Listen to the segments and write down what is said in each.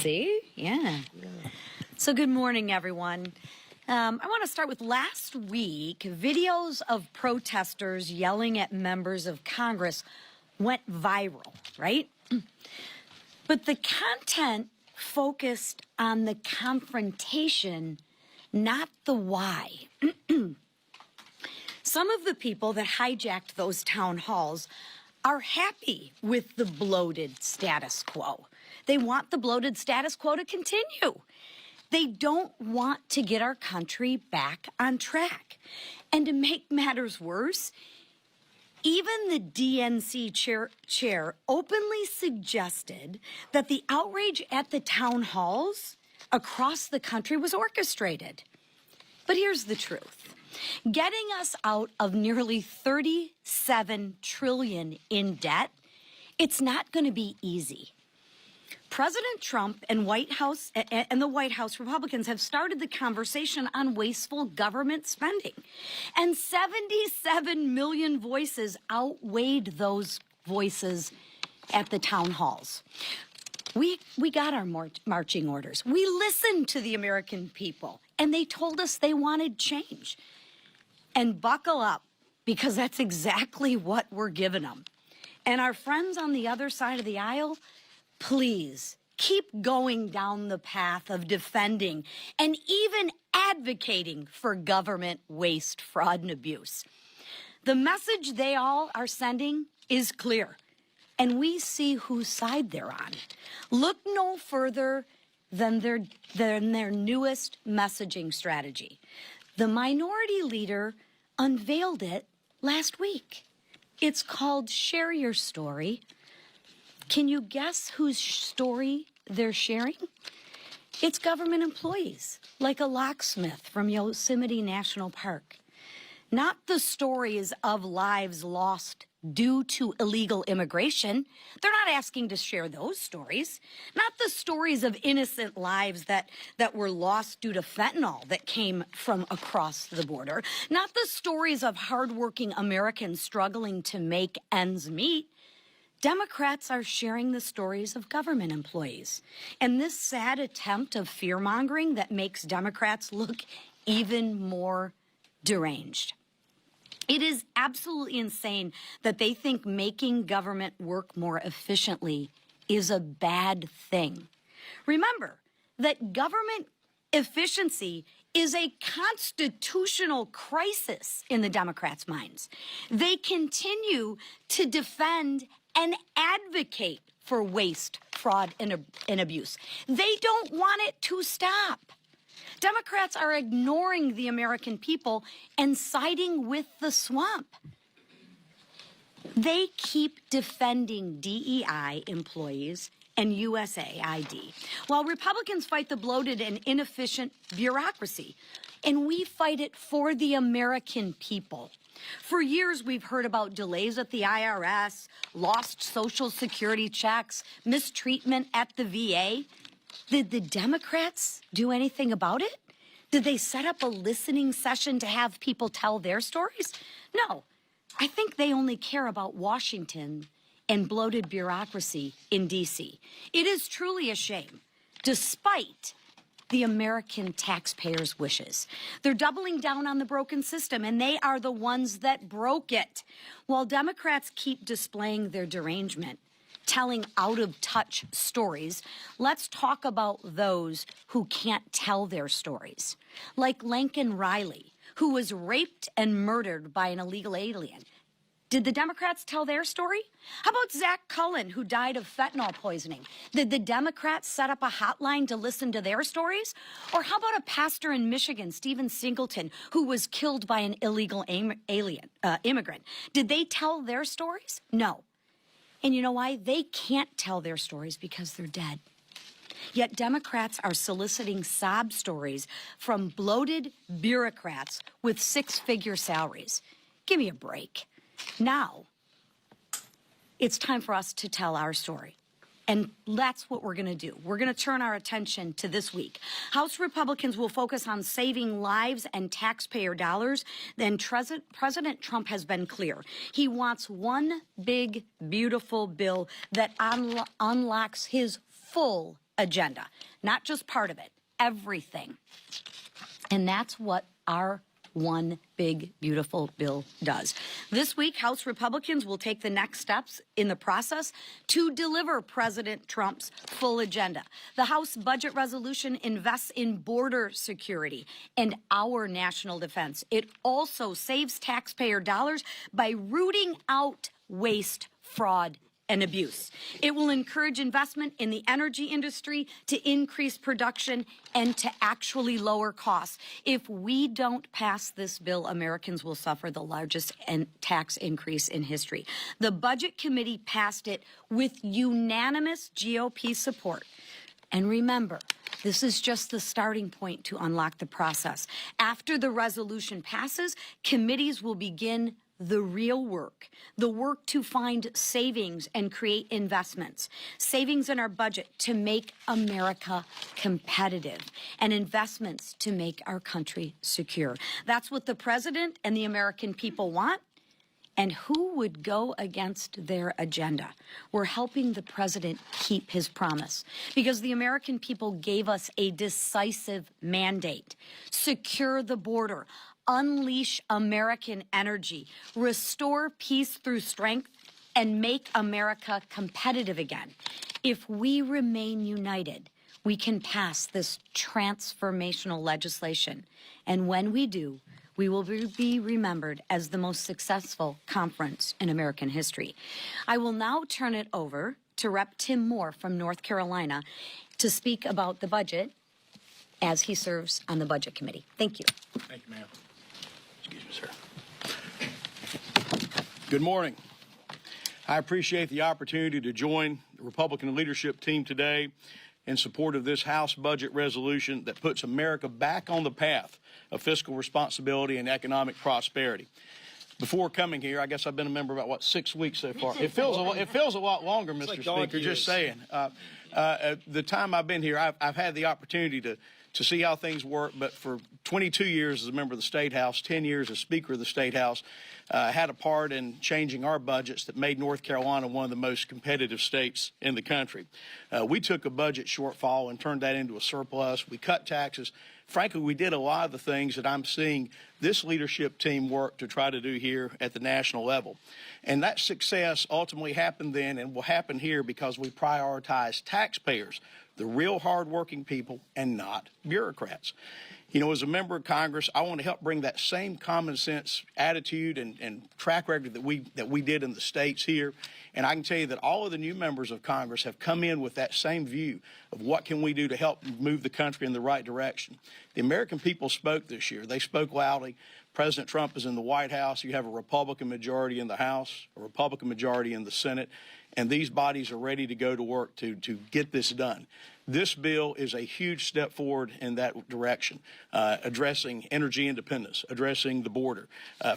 See? Yeah. So good morning, everyone. I want to start with last week. Videos of protesters yelling at members of Congress went viral, right? But the content focused on the confrontation, not the why. Some of the people that hijacked those town halls are happy with the bloated status quo. They want the bloated status quo to continue. They don't want to get our country back on track. And to make matters worse, even the DNC chair openly suggested that the outrage at the town halls across the country was orchestrated. But here's the truth. Getting us out of nearly $37 trillion in debt, it's not going to be easy. President Trump and the White House Republicans have started the conversation on wasteful government spending. And 77 million voices outweighed those voices at the town halls. We got our marching orders. We listened to the American people, and they told us they wanted change. And buckle up, because that's exactly what we're giving them. And our friends on the other side of the aisle, please keep going down the path of defending and even advocating for government waste, fraud, and abuse. The message they all are sending is clear, and we see whose side they're on. Look no further than their newest messaging strategy. The minority leader unveiled it last week. It's called Share Your Story. Can you guess whose story they're sharing? It's government employees, like a locksmith from Yosemite National Park. Not the stories of lives lost due to illegal immigration. They're not asking to share those stories. Not the stories of innocent lives that were lost due to fentanyl that came from across the border. Not the stories of hardworking Americans struggling to make ends meet. Democrats are sharing the stories of government employees. And this sad attempt of fear-mongering that makes Democrats look even more deranged. It is absolutely insane that they think making government work more efficiently is a bad thing. Remember that government efficiency is a constitutional crisis in the Democrats' minds. They continue to defend and advocate for waste, fraud, and abuse. They don't want it to stop. Democrats are ignoring the American people and siding with the swamp. They keep defending DEI employees and USAID, while Republicans fight the bloated and inefficient bureaucracy, and we fight it for the American people. For years, we've heard about delays at the IRS, lost Social Security checks, mistreatment at the VA. Did the Democrats do anything about it? Did they set up a listening session to have people tell their stories? No. I think they only care about Washington and bloated bureaucracy in D.C. It is truly a shame, despite the American taxpayers' wishes. They're doubling down on the broken system, and they are the ones that broke it. While Democrats keep displaying their derangement, telling out-of-touch stories, let's talk about those who can't tell their stories. Like Lincoln Riley, who was raped and murdered by an illegal alien. Did the Democrats tell their story? How about Zach Cullen, who died of fentanyl poisoning? Did the Democrats set up a hotline to listen to their stories? Or how about a pastor in Michigan, Stephen Singleton, who was killed by an illegal immigrant? Did they tell their stories? No. And you know why? They can't tell their stories because they're dead. Yet Democrats are soliciting sob stories from bloated bureaucrats with six-figure salaries. Give me a break. Now, it's time for us to tell our story. And that's what we're going to do. We're going to turn our attention to this week. House Republicans will focus on saving lives and taxpayer dollars. Then President Trump has been clear. He wants one big, beautiful bill that unlocks his full agenda, not just part of it, everything. And that's what our one big, beautiful bill does. This week, House Republicans will take the next steps in the process to deliver President Trump's full agenda. The House budget resolution invests in border security and our national defense. It also saves taxpayer dollars by rooting out waste, fraud, and abuse. It will encourage investment in the energy industry to increase production and to actually lower costs. If we don't pass this bill, Americans will suffer the largest tax increase in history. The Budget Committee passed it with unanimous GOP support. And remember, this is just the starting point to unlock the process. After the resolution passes, committees will begin the real work, the work to find savings and create investments, savings in our budget to make America competitive, and investments to make our country secure. That's what the president and the American people want. And who would go against their agenda? We're helping the president keep his promise because the American people gave us a decisive mandate. Secure the border, unleash American energy, restore peace through strength, and make America competitive again. If we remain united, we can pass this transformational legislation. And when we do, we will be remembered as the most successful conference in American history. I will now turn it over to Rep. Tim Moore from North Carolina to speak about the budget as he serves on the Budget Committee. Thank you. Thank you, ma'am. Excuse me, sir. Good morning. I appreciate the opportunity to join the Republican leadership team today in support of this House budget resolution that puts America back on the path of fiscal responsibility and economic prosperity. Before coming here, I guess I've been a member about, 6 weeks so far. It feels a lot longer, Mr. Speaker, just saying. The time I've been here, I've had the opportunity to see how things work, but for 22 years as a member of the State House, 10 years as Speaker of the State House, had a part in changing our budgets that made North Carolina one of the most competitive states in the country. We took a budget shortfall and turned that into a surplus. We cut taxes. Frankly, we did a lot of the things that I'm seeing this leadership team work to try to do here at the national level. And that success ultimately happened then and will happen here because we prioritize taxpayers, the real hardworking people, and not bureaucrats. You know, as a member of Congress, I want to help bring that same common sense attitude and track record that we did in the states here. And I can tell you that all of the new members of Congress have come in with that same view of what can we do to help move the country in the right direction. The American people spoke this year. They spoke loudly. President Trump is in the White House. You have a Republican majority in the House, a Republican majority in the Senate, and these bodies are ready to go to work to get this done. This bill is a huge step forward in that direction, addressing energy independence, addressing the border,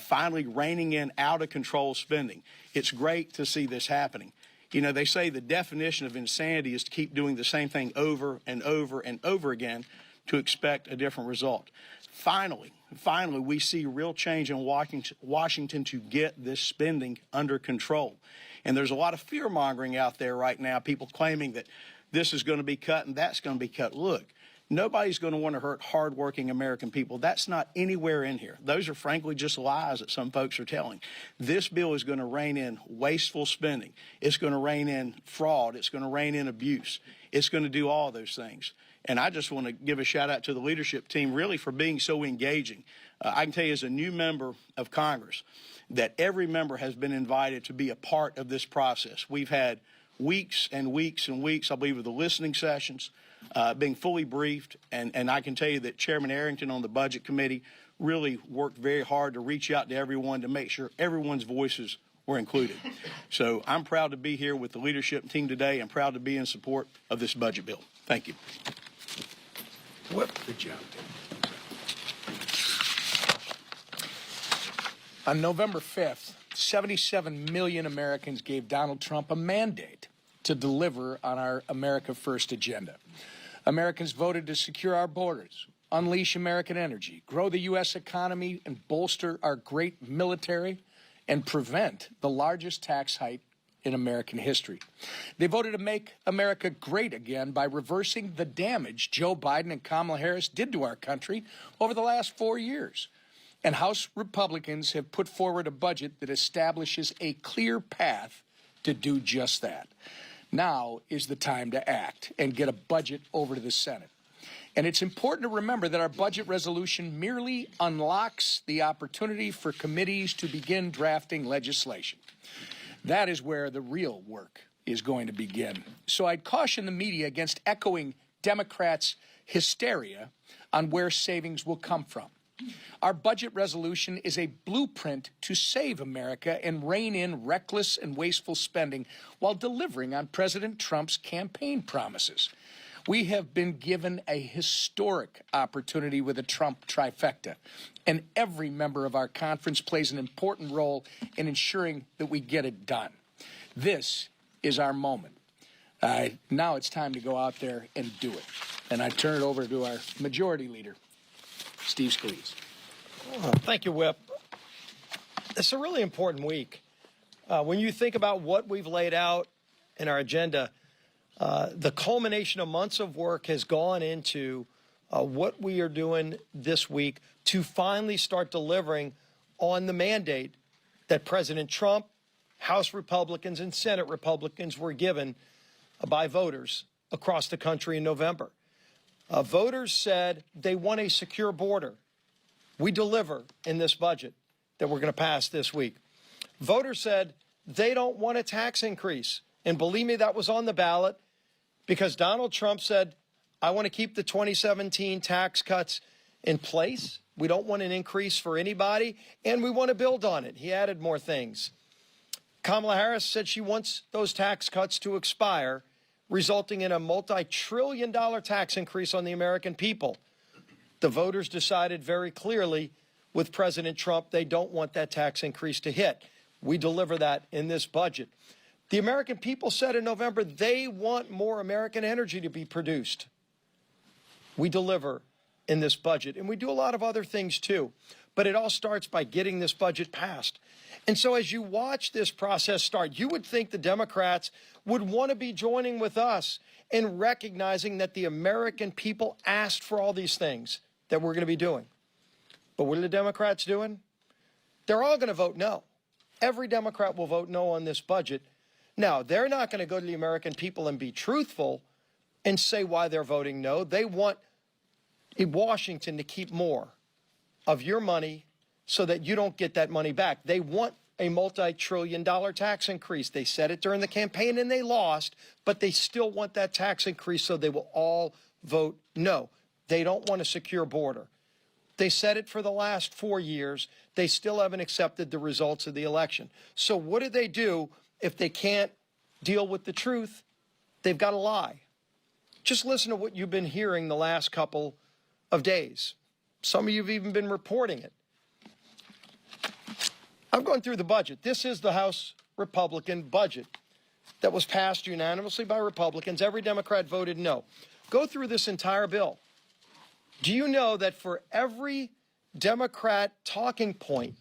finally reining in out-of-control spending. It's great to see this happening. You know, they say the definition of insanity is to keep doing the same thing over and over and over again to expect a different result. Finally, we see real change in Washington to get this spending under control. And there's a lot of fear-mongering out there right now, people claiming that this is going to be cut and that's going to be cut. Look, nobody's going to want to hurt hardworking American people. That's not anywhere in here. Those are frankly just lies that some folks are telling. This bill is going to rein in wasteful spending. It's going to rein in fraud. It's going to rein in abuse. It's going to do all those things. And I just want to give a shout out to the leadership team really for being so engaging. I can tell you as a new member of Congress that every member has been invited to be a part of this process. We've had weeks and weeks and weeks, I believe, of the listening sessions, being fully briefed. And I can tell you that Chairman Arrington on the Budget Committee really worked very hard to reach out to everyone to make sure everyone's voices were included. So I'm proud to be here with the leadership team today and proud to be in support of this budget bill. Thank you. Good job, Tim. On November 5th, 77 million Americans gave Donald Trump a mandate to deliver on our America First agenda. Americans voted to secure our borders, unleash American energy, grow the U.S. economy, and bolster our great military, and prevent the largest tax hike in American history. They voted to make America great again by reversing the damage Joe Biden and Kamala Harris did to our country over the last 4 years. And House Republicans have put forward a budget that establishes a clear path to do just that. Now is the time to act and get a budget over to the Senate. And it's important to remember that our budget resolution merely unlocks the opportunity for committees to begin drafting legislation. That is where the real work is going to begin. So I'd caution the media against echoing Democrats' hysteria on where savings will come from. Our budget resolution is a blueprint to save America and rein in reckless and wasteful spending while delivering on President Trump's campaign promises. We have been given a historic opportunity with a Trump trifecta, and every member of our conference plays an important role in ensuring that we get it done. This is our moment. Now it's time to go out there and do it. And I turn it over to our majority leader, Steve Scalise. Thank you, Whip. It's a really important week. When you think about what we've laid out in our agenda, the culmination of months of work has gone into what we are doing this week to finally start delivering on the mandate that President Trump, House Republicans, and Senate Republicans were given by voters across the country in November. Voters said they want a secure border. We deliver in this budget that we're going to pass this week. Voters said they don't want a tax increase. And believe me, that was on the ballot because Donald Trump said, I want to keep the 2017 tax cuts in place. We don't want an increase for anybody, and we want to build on it. He added more things. Kamala Harris said she wants those tax cuts to expire, resulting in a multi-trillion-dollar tax increase on the American people. The voters decided very clearly with President Trump they don't want that tax increase to hit. We deliver that in this budget. The American people said in November they want more American energy to be produced. We deliver in this budget, and we do a lot of other things too. But it all starts by getting this budget passed. And so as you watch this process start, you would think the Democrats would want to be joining with us in recognizing that the American people asked for all these things that we're going to be doing. But what are the Democrats doing? They're all going to vote no. Every Democrat will vote no on this budget. Now, they're not going to go to the American people and be truthful and say why they're voting no. They want Washington to keep more of your money so that you don't get that money back. They want a multi-trillion-dollar tax increase. They said it during the campaign and they lost, but they still want that tax increase, so they will all vote no. They don't want a secure border. They said it for the last 4 years. They still haven't accepted the results of the election. So what do if they can't deal with the truth? They've got to lie. Just listen to what you've been hearing the last couple of days. Some of you have even been reporting it. I've gone through the budget. This is the House Republican budget that was passed unanimously by Republicans. Every Democrat voted no. Go through this entire bill. Do you know that for every Democrat talking point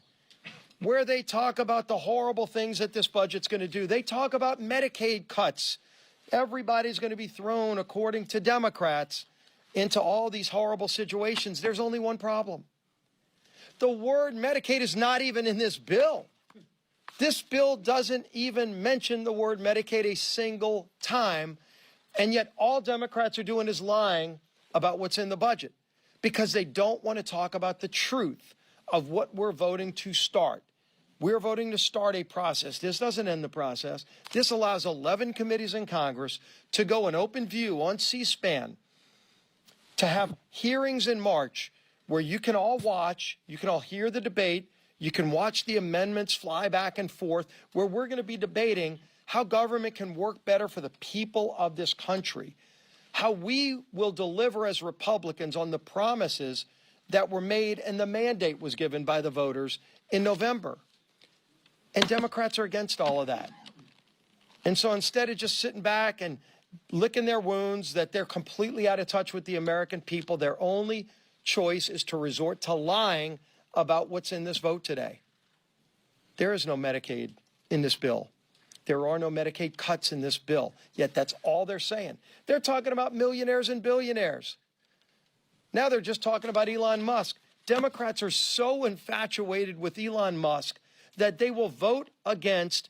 where they talk about the horrible things that this budget's going to do, they talk about Medicaid cuts. Everybody's going to be thrown, according to Democrats, into all these horrible situations. There's only one problem. The word Medicaid is not even in this bill. This bill doesn't even mention the word Medicaid a single time, and yet all Democrats are doing is lying about what's in the budget because they don't want to talk about the truth of what we're voting to start. We're voting to start a process. This doesn't end the process. This allows 11 committees in Congress to go in open view on C-SPAN to have hearings in March where you can all watch, you can all hear the debate, you can watch the amendments fly back and forth, where we're going to be debating how government can work better for the people of this country, how we will deliver as Republicans on the promises that were made and the mandate was given by the voters in November. And Democrats are against all of that. And so instead of just sitting back and licking their wounds that they're completely out of touch with the American people, their only choice is to resort to lying about what's in this vote today. There is no Medicaid in this bill. There are no Medicaid cuts in this bill, yet that's all they're saying. They're talking about millionaires and billionaires. Now they're just talking about Elon Musk. Democrats are so infatuated with Elon Musk that they will vote against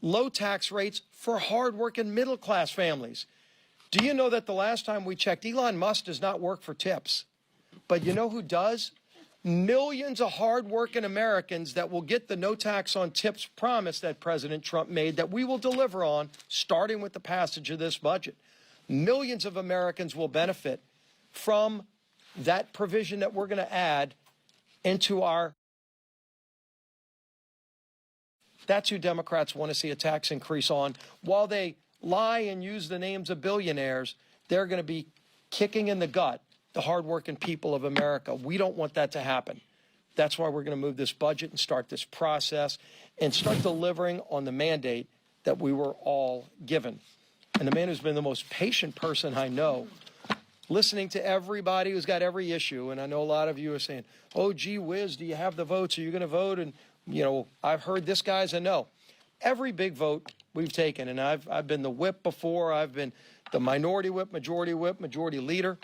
low tax rates for hardworking middle-class families. Do you know that the last time we checked, Elon Musk does not work for tips? But you know who does? Millions of hardworking Americans that will get the no tax on tips promise that President Trump made that we will deliver on, starting with the passage of this budget. Millions of Americans will benefit from that provision that we're going to add into our. That's who Democrats want to see a tax increase on. While they lie and use the names of billionaires, they're going to be kicking in the gut the hardworking people of America. We don't want that to happen. That's why we're going to move this budget and start this process and start delivering on the mandate that we were all given. And the man who's been the most patient person I know, listening to everybody who's got every issue, and I know a lot of you are saying, oh, gee whiz, do you have the votes? Are you going to vote? And, you know, I've heard this guy's a no. Every big vote we've taken, and I've been the whip before, I've been the minority whip, majority leader.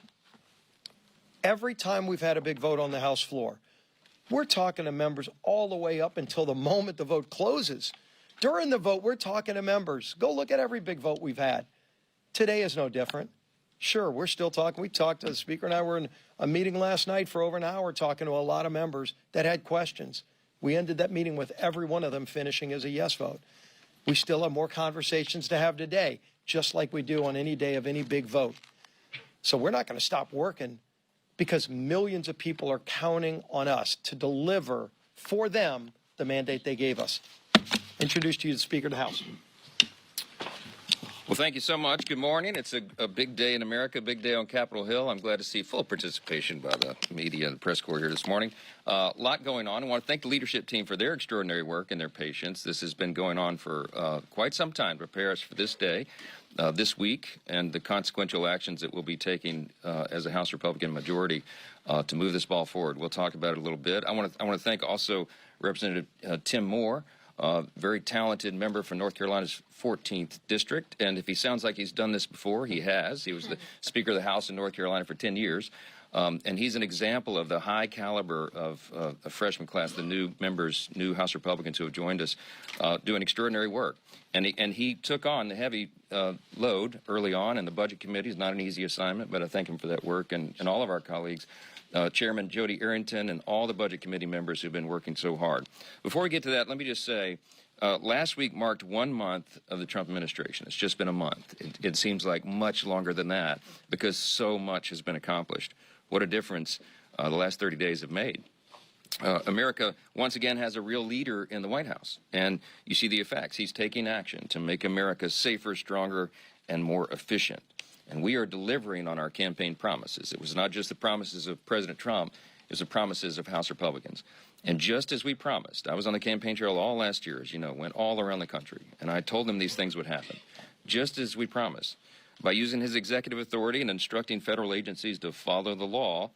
Every time we've had a big vote on the House floor, we're talking to members all the way up until the moment the vote closes. During the vote, we're talking to members. Go look at every big vote we've had. Today is no different. Sure, we're still talking. We talked to the Speaker and I were in a meeting last night for over an hour talking to a lot of members that had questions. We ended that meeting with every one of them finishing as a yes vote. We still have more conversations to have today, just like we do on any day of any big vote. So we're not going to stop working because millions of people are counting on us to deliver for them the mandate they gave us. Introduce to you the Speaker of the House. Well, thank you so much. Good morning. It's a big day in America, a big day on Capitol Hill. I'm glad to see full participation by the media and the press corps here this morning. A lot going on. I want to thank the leadership team for their extraordinary work and their patience. This has been going on for quite some time to prepare us for this day, this week, and the consequential actions that we'll be taking as a House Republican majority to move this ball forward. We'll talk about it a little bit. I want to thank also Representative Tim Moore, very talented member from North Carolina's 14th District, and if he sounds like he's done this before, he has. He was the Speaker of the House in North Carolina for 10 years, and he's an example of the high caliber of a freshman class, the new members, new House Republicans who have joined us, doing extraordinary work. And he took on the heavy load early on in the Budget Committee. It's not an easy assignment, but I thank him for that work, and all of our colleagues. Chairman Jody Arrington and all the Budget Committee members who've been working so hard. Before we get to that, let me just say, last week marked 1 month of the Trump administration. It's just been a month. It seems like much longer than that because so much has been accomplished. What a difference the last 30 days have made. America, once again, has a real leader in the White House, and you see the effects. He's taking action to make America safer, stronger, and more efficient. And we are delivering on our campaign promises. It was not just the promises of President Trump, it was the promises of House Republicans. And just as we promised, I was on the campaign trail all last year, as you know, went all around the country, and I told them these things would happen. Just as we promised, by using his executive authority and instructing federal agencies to follow the law,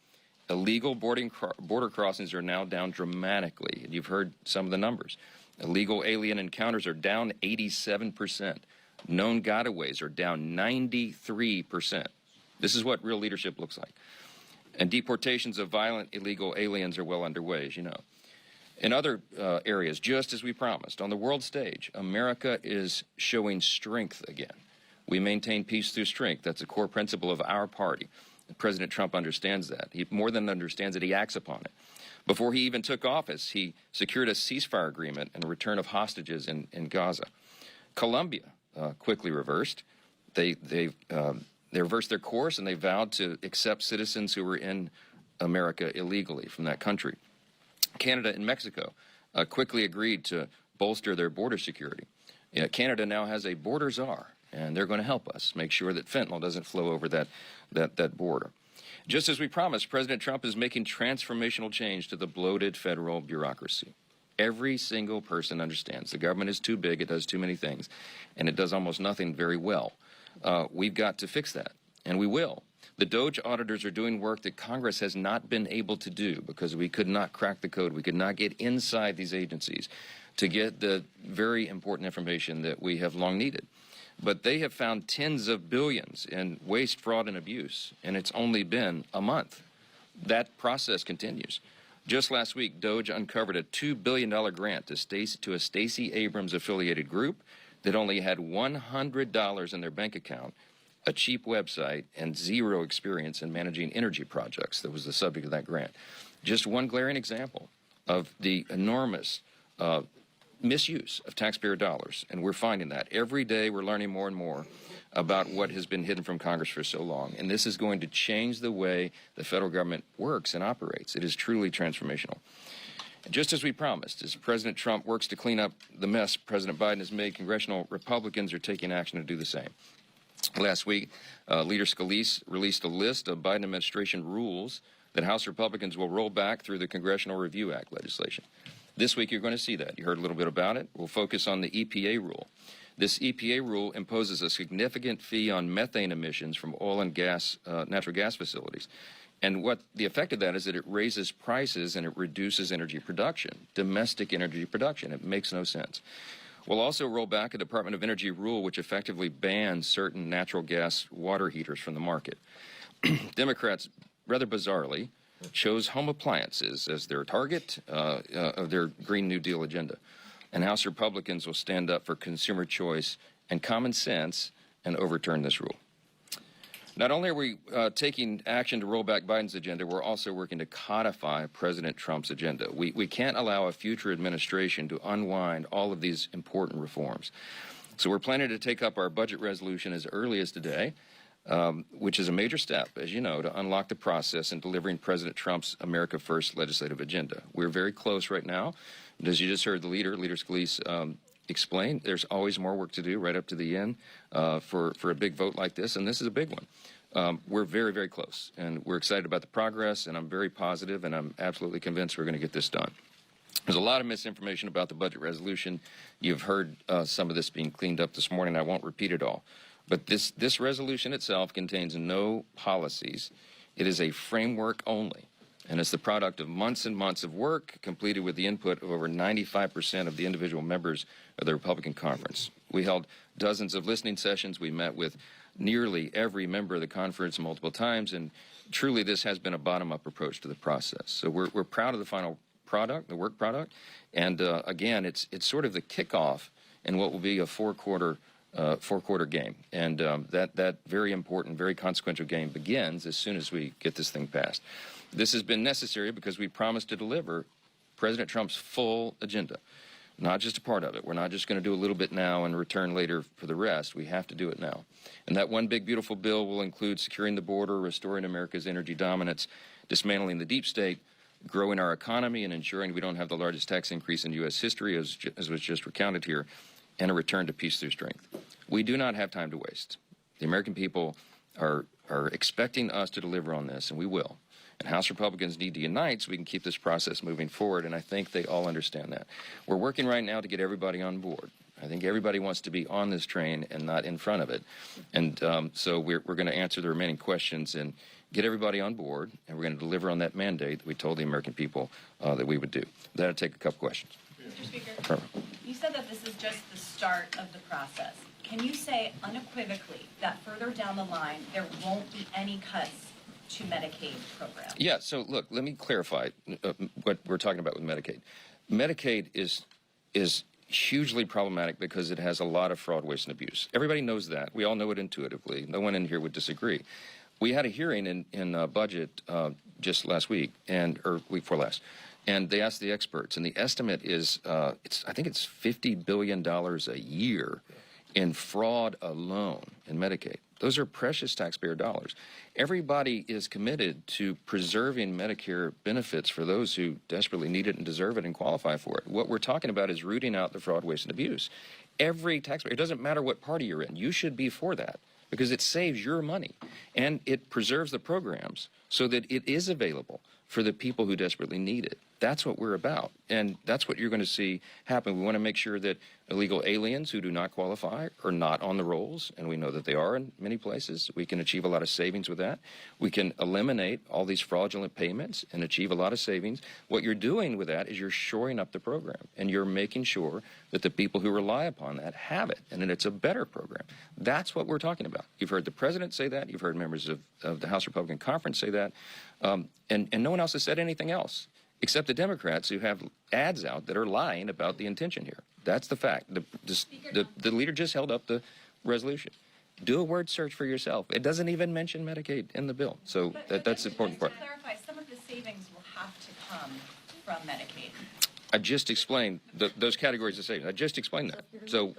illegal border crossings are now down dramatically. And you've heard some of the numbers. Illegal alien encounters are down 87%. Known gotaways are down 93%. This is what real leadership looks like. And deportations of violent illegal aliens are well underway, as you know. In other areas, just as we promised, on the world stage, America is showing strength again. We maintain peace through strength. That's a core principle of our party. And President Trump understands that. He more than understands it, he acts upon it. Before he even took office, he secured a ceasefire agreement and a return of hostages in Gaza. Colombia quickly reversed. They reversed their course, and they vowed to accept citizens who were in America illegally from that country. Canada and Mexico quickly agreed to bolster their border security. Canada now has a border czar, and they're going to help us make sure that fentanyl doesn't flow over that border. Just as we promised, President Trump is making transformational change to the bloated federal bureaucracy. Every single person understands the government is too big, it does too many things, and it does almost nothing very well. We've got to fix that, and we will. The DOJ auditors are doing work that Congress has not been able to do because we could not crack the code. We could not get inside these agencies to get the very important information that we have long needed. But they have found tens of billions in waste, fraud, and abuse, and it's only been a month. That process continues. Just last week, DOJ uncovered a $2 billion grant to a Stacey Abrams-affiliated group that only had $100 in their bank account, a cheap website, and zero experience in managing energy projects. That was the subject of that grant. Just one glaring example of the enormous misuse of taxpayer dollars, and we're finding that. Every day we're learning more and more about what has been hidden from Congress for so long, and this is going to change the way the federal government works and operates. It is truly transformational. And just as we promised, as President Trump works to clean up the mess President Biden has made, congressional Republicans are taking action to do the same. Last week, Leader Scalise released a list of Biden administration rules that House Republicans will roll back through the Congressional Review Act legislation. This week, you're going to see that. You heard a little bit about it. We'll focus on the EPA rule. This EPA rule imposes a significant fee on methane emissions from oil and gas, natural gas facilities. And what the effect of that is that it raises prices and it reduces energy production, domestic energy production. It makes no sense. We'll also roll back a Department of Energy rule which effectively bans certain natural gas water heaters from the market. Democrats, rather bizarrely, chose home appliances as their target of their Green New Deal agenda. And House Republicans will stand up for consumer choice and common sense and overturn this rule. Not only are we taking action to roll back Biden's agenda, we're also working to codify President Trump's agenda. We can't allow a future administration to unwind all of these important reforms. So we're planning to take up our budget resolution as early as today, which is a major step, as you know, to unlock the process in delivering President Trump's America First legislative agenda. We're very close right now. And as you just heard the Leader Scalise, explain, there's always more work to do right up to the end for a big vote like this, and this is a big one. We're very, very close, and we're excited about the progress, and I'm very positive, and I'm absolutely convinced we're going to get this done. There's a lot of misinformation about the budget resolution. You've heard some of this being cleaned up this morning. I won't repeat it all. But this resolution itself contains no policies. It is a framework only. And it's the product of months and months of work completed with the input of over 95% of the individual members of the Republican conference. We held dozens of listening sessions. We met with nearly every member of the conference multiple times. And truly, this has been a bottom-up approach to the process. So we're proud of the final product, the work product. And again, it's sort of the kickoff in what will be a four-quarter game. And that very important, very consequential game begins as soon as we get this thing passed. This has been necessary because we promised to deliver President Trump's full agenda, not just a part of it. We're not just going to do a little bit now and return later for the rest. We have to do it now. And that one big, beautiful bill will include securing the border, restoring America's energy dominance, dismantling the deep state, growing our economy, and ensuring we don't have the largest tax increase in U.S. history, as was just recounted here, and a return to peace through strength. We do not have time to waste. The American people are expecting us to deliver on this, and we will. And House Republicans need to unite so we can keep this process moving forward, and I think they all understand that. We're working right now to get everybody on board. I think everybody wants to be on this train and not in front of it. And so we're going to answer the remaining questions and get everybody on board, and we're going to deliver on that mandate that we told the American people that we would do. That'll take a couple questions. Mr. Speaker, Perfect. you said that this is just the start of the process. Can you say unequivocally that further down the line there won't be any cuts to Medicaid programs? Yeah, so look, let me clarify what we're talking about with Medicaid. Medicaid is hugely problematic because it has a lot of fraud, waste, and abuse. Everybody knows that. We all know it intuitively. No one in here would disagree. We had a hearing in budget just last week, or week before last, and they asked the experts, and the estimate is, I think it's $50 billion a year in fraud alone in Medicaid. Those are precious taxpayer dollars. Everybody is committed to preserving Medicare benefits for those who desperately need it and deserve it and qualify for it. What we're talking about is rooting out the fraud, waste, and abuse. Every taxpayer, it doesn't matter what party you're in, you should be for that because it saves your money and it preserves the programs so that it is available for the people who desperately need it. That's what we're about. And that's what you're going to see happen. We want to make sure that illegal aliens who do not qualify are not on the rolls, and we know that they are in many places. We can achieve a lot of savings with that. We can eliminate all these fraudulent payments and achieve a lot of savings. What you're doing with that is you're shoring up the program, and you're making sure that the people who rely upon that have it, and that it's a better program. That's what we're talking about. You've heard the president say that. You've heard members of the House Republican Conference say that. And no one else has said anything else, except the Democrats who have ads out that are lying about the intention here. That's the fact. The leader just held up the resolution. Do a word search for yourself. It doesn't even mention Medicaid in the bill. So that's the important part. To clarify, some of the savings will have to come from Medicaid. I just explained those categories of savings. I just explained that. So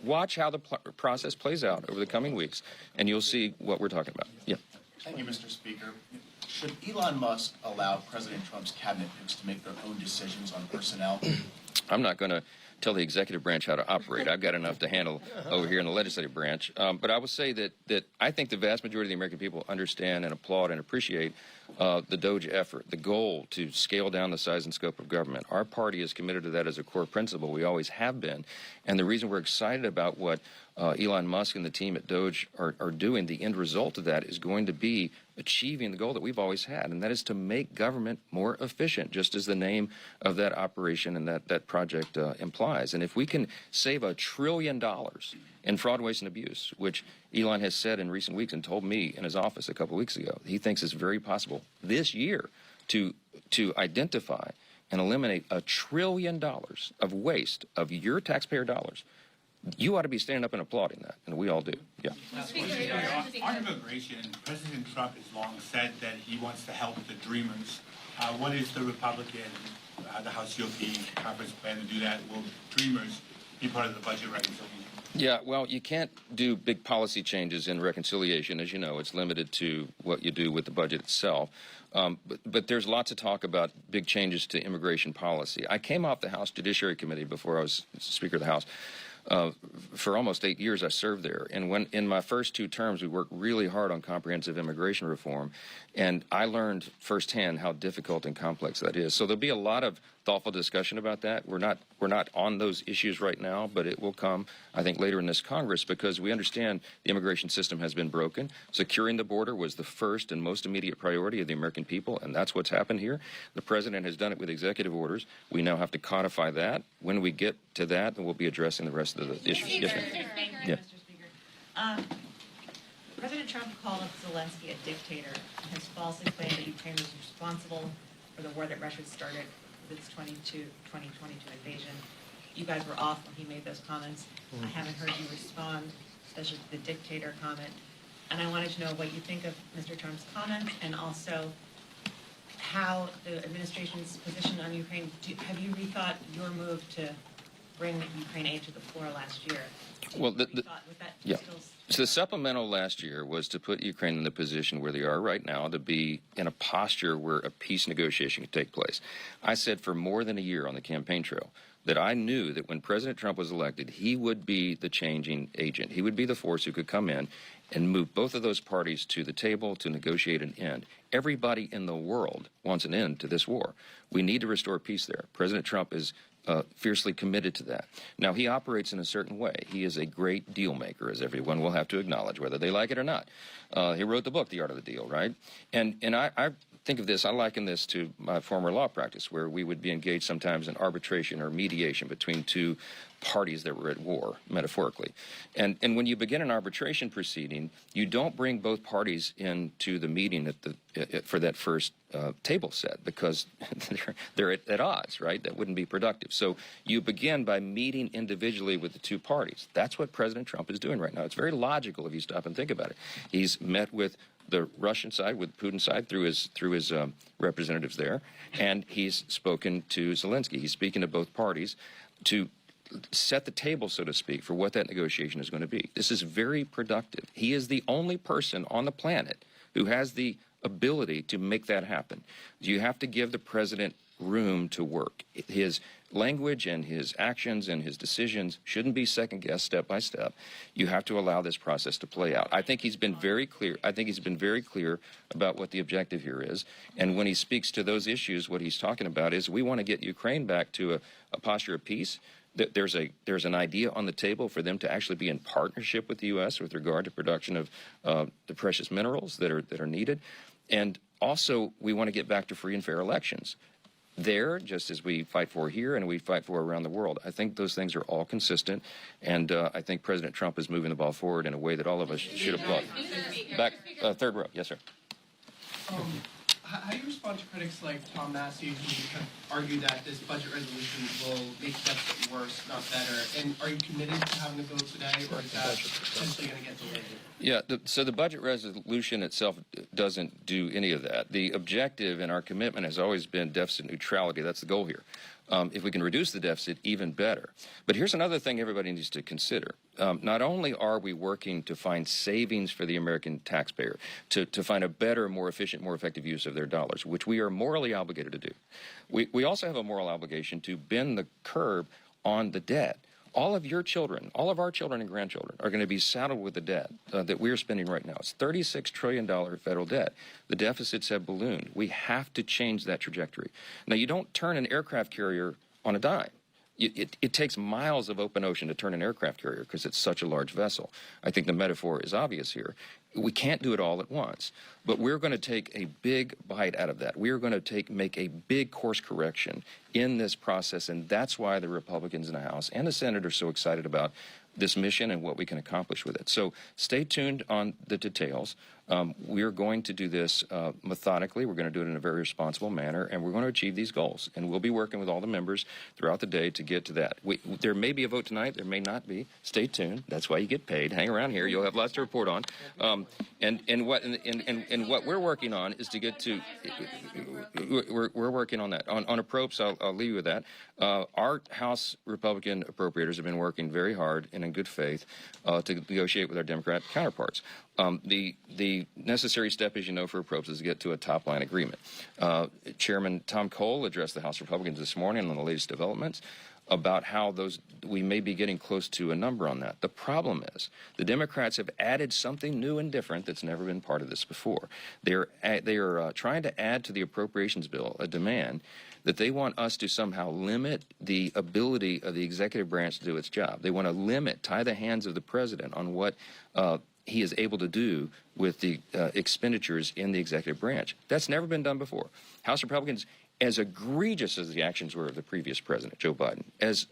watch how the process plays out over the coming weeks, and you'll see what we're talking about. Yeah. Thank you, Mr. Speaker. Should Elon Musk allow President Trump's cabinet picks to make their own decisions on personnel? I'm not going to tell the executive branch how to operate. I've got enough to handle over here in the legislative branch. But I will say that I think the vast majority of the American people understand and applaud and appreciate the DOGE effort, the goal to scale down the size and scope of government. Our party is committed to that as a core principle. We always have been. And the reason we're excited about what Elon Musk and the team at DOGE are doing, the end result of that is going to be achieving the goal that we've always had, and that is to make government more efficient, just as the name of that operation and that project implies. And if we can save $1 trillion in fraud, waste, and abuse, which Elon has said in recent weeks and told me in his office a couple weeks ago, he thinks it's very possible this year to identify and eliminate $1 trillion of waste of your taxpayer dollars. You ought to be standing up and applauding that, and we all do. Yeah. On immigration, President Trump has long said that he wants to help the dreamers. What is the Republican, the House GOP conference plan to do that? Will dreamers be part of the budget reconciliation? Yeah, well, you can't do big policy changes in reconciliation. As you know, it's limited to what you do with the budget itself. But there's lots of talk about big changes to immigration policy. I came off the House Judiciary Committee before I was Speaker of the House. For almost 8 years, I served there. And when in my first 2 terms, we worked really hard on comprehensive immigration reform. And I learned firsthand how difficult and complex that is. So there'll be a lot of thoughtful discussion about that. We're not on those issues right now, but it will come, I think, later in this Congress, because we understand the immigration system has been broken. Securing the border was the first and most immediate priority of the American people, and that's what's happened here. The president has done it with executive orders. We now have to codify that. When we get to that, then we'll be addressing the rest of the issues. Yes, ma'am. Yeah. Mr. Speaker. President Trump called Zelensky a dictator and has falsely claimed that Ukraine was responsible for the war that Russia started with its 2022 invasion. You guys were off when he made those comments. I haven't heard you respond, especially to the dictator comment. And I wanted to know what you think of Mr. Trump's comments, and also how the administration's position on Ukraine. Have you rethought your move to bring Ukraine aid to the floor last year? Well, So the supplemental last year was to put Ukraine in the position where they are right now, to be in a posture where a peace negotiation could take place. I said for more than a year on the campaign trail that I knew that when President Trump was elected, he would be the changing agent. He would be the force who could come in and move both of those parties to the table to negotiate an end. Everybody in the world wants an end to this war. We need to restore peace there. President Trump is fiercely committed to that. Now, he operates in a certain way. He is a great deal maker, as everyone will have to acknowledge, whether they like it or not. He wrote the book, The Art of the Deal, right? And I think of this, I liken this to my former law practice, where we would be engaged sometimes in arbitration or mediation between 2 parties that were at war, metaphorically. And when you begin an arbitration proceeding, you don't bring both parties into the meeting for that first table set, because they're at odds, right? That wouldn't be productive. So you begin by meeting individually with the 2 parties. That's what President Trump is doing right now. It's very logical if you stop and think about it. He's met with the Russian side, with Putin's side, through his representatives there, and he's spoken to Zelensky. He's speaking to both parties to set the table, so to speak, for what that negotiation is going to be. This is very productive. He is the only person on the planet who has the ability to make that happen. You have to give the president room to work. His language and his actions and his decisions shouldn't be second-guessed step by step. You have to allow this process to play out. I think he's been very clear. I think he's been very clear about what the objective here is. And when he speaks to those issues, what he's talking about is we want to get Ukraine back to a posture of peace. There's an idea on the table for them to actually be in partnership with the U.S. with regard to production of the precious minerals that are needed. And also, we want to get back to free and fair elections. There, just as we fight for here and we fight for around the world. I think those things are all consistent, and I think President Trump is moving the ball forward in a way that all of us should applaud. Back, third row. Yes, sir. How do you respond to critics like Tom Massey who kind of argue that this budget resolution will make the deficit worse, not better? And are you committed to having a vote today, or is that potentially going to get delayed? Yeah, so the budget resolution itself doesn't do any of that. The objective and our commitment has always been deficit neutrality. That's the goal here. If we can reduce the deficit, even better. But here's another thing everybody needs to consider. Not only are we working to find savings for the American taxpayer, to find a better, more efficient, more effective use of their dollars, which we are morally obligated to do, we also have a moral obligation to bend the curve on the debt. All of your children, all of our children and grandchildren are going to be saddled with the debt that we're spending right now. It's $36 trillion federal debt. The deficits have ballooned. We have to change that trajectory. Now, you don't turn an aircraft carrier on a dime. It takes miles of open ocean to turn an aircraft carrier because it's such a large vessel. I think the metaphor is obvious here. We can't do it all at once, but we're going to take a big bite out of that. We are going to make a big course correction in this process, and that's why the Republicans in the House and the Senate are so excited about this mission and what we can accomplish with it. So stay tuned on the details. We are going to do this methodically. We're going to do it in a very responsible manner, and we're going to achieve these goals. And we'll be working with all the members throughout the day to get to that. There may be a vote tonight. There may not be. Stay tuned. That's why you get paid. Hang around here. You'll have lots to report on. And what we're working on is to get to. We're working on that. On appropriations, I'll leave you with that. Our House Republican appropriators have been working very hard and in good faith to negotiate with our Democrat counterparts. The necessary step, as you know, for appropriations is to get to a top-line agreement. Chairman Tom Cole addressed the House Republicans this morning on the latest developments about how we may be getting close to a number on that. The problem is the Democrats have added something new and different that's never been part of this before. They are trying to add to the appropriations bill a demand that they want us to somehow limit the ability of the executive branch to do its job. They want to tie the hands of the president on what he is able to do with the expenditures in the executive branch. That's never been done before. House Republicans, as egregious as the actions were of the previous president, Joe Biden, as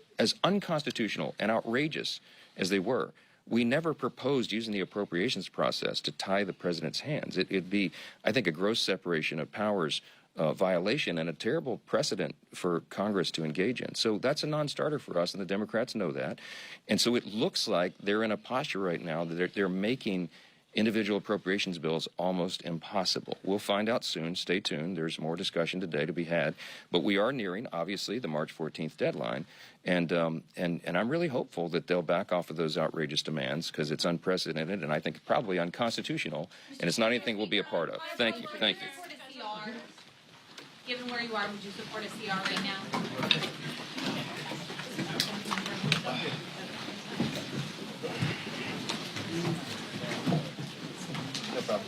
unconstitutional and outrageous as they were, we never proposed using the appropriations process to tie the president's hands. It'd be, I think, a gross separation of powers violation and a terrible precedent for Congress to engage in. So that's a non-starter for us, and the Democrats know that. And so it looks like they're in a posture right now that they're making individual appropriations bills almost impossible. We'll find out soon. Stay tuned. There's more discussion today to be had. But we are nearing, obviously, the March 14th deadline. And I'm really hopeful that they'll back off of those outrageous demands because it's unprecedented and I think probably unconstitutional, and it's not anything we'll be a part of. Thank you. Thank you. Given where you are, would you support a CR right now? No problem.